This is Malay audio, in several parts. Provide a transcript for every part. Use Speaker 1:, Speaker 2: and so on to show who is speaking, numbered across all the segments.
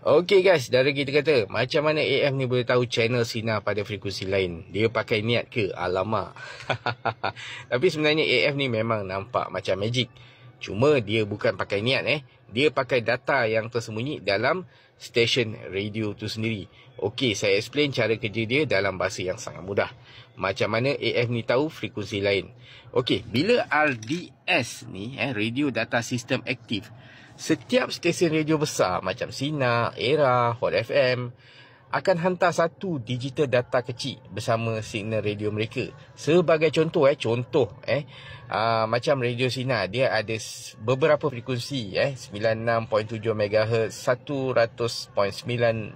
Speaker 1: Okey guys, dari kita kata, macam mana AF ni boleh tahu channel sinar pada frekuensi lain? Dia pakai niat ke? Alamak. Tapi sebenarnya AF ni memang nampak macam magic. Cuma dia bukan pakai niat Dia pakai data yang tersembunyi dalam stesen radio tu sendiri. Okey, saya explain cara kerja dia dalam bahasa yang sangat mudah. Macam mana AF ni tahu frekuensi lain. Okey, bila RDS ni, Radio Data System aktif, setiap stesen radio besar macam Sinar, Era, Hot FM akan hantar satu digital data kecil bersama signal radio mereka. Sebagai contoh, macam radio Sinar, dia ada beberapa frekuensi 96.7 MHz, 100.9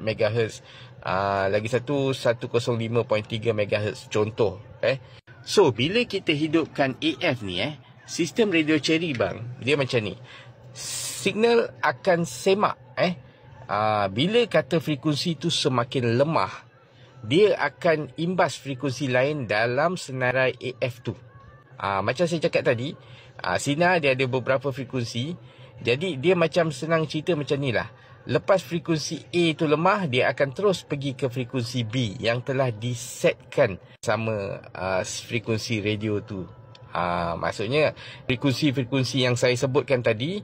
Speaker 1: MHz, lagi satu 105.3 MHz contoh. So bila kita hidupkan AF ni, sistem radio Cherry bang, dia macam ni. Signal akan semak bila kata frekuensi tu semakin lemah, dia akan imbas frekuensi lain dalam senarai AF tu. Macam saya cakap tadi, Sinar dia ada beberapa frekuensi. Jadi dia macam senang cerita macam ni lah. Lepas frekuensi A tu lemah, dia akan terus pergi ke frekuensi B yang telah disetkan sama frekuensi radio tu. Maksudnya frekuensi-frekuensi yang saya sebutkan tadi,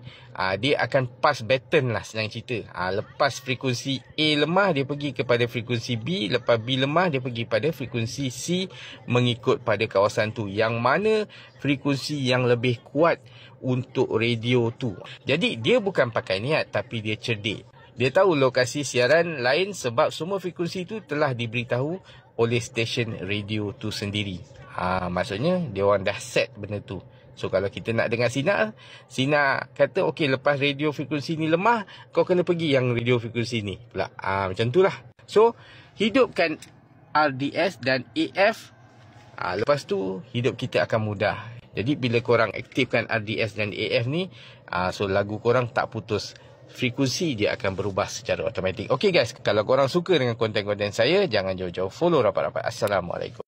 Speaker 1: dia akan pass baton lah, senang cerita. Lepas frekuensi A lemah, dia pergi kepada frekuensi B. Lepas B lemah, dia pergi pada frekuensi C, mengikut pada kawasan tu, yang mana frekuensi yang lebih kuat untuk radio tu. Jadi dia bukan pakai niat, tapi dia cerdik. Dia tahu lokasi siaran lain sebab semua frekuensi tu telah diberitahu oleh stesen radio tu sendiri. Maksudnya dia orang dah set benda tu. So kalau kita nak dengar Sinar kata okey, lepas radio frekuensi ni lemah, kau kena pergi yang radio frekuensi ni pula. Macam tu lah. So hidupkan RDS dan AF, lepas tu hidup kita akan mudah. Jadi bila korang aktifkan RDS dan AF ni, so lagu korang tak putus, frekuensi dia akan berubah secara automatik. Okey guys, kalau korang suka dengan konten-konten saya, jangan jauh-jauh follow rapat-rapat. Assalamualaikum.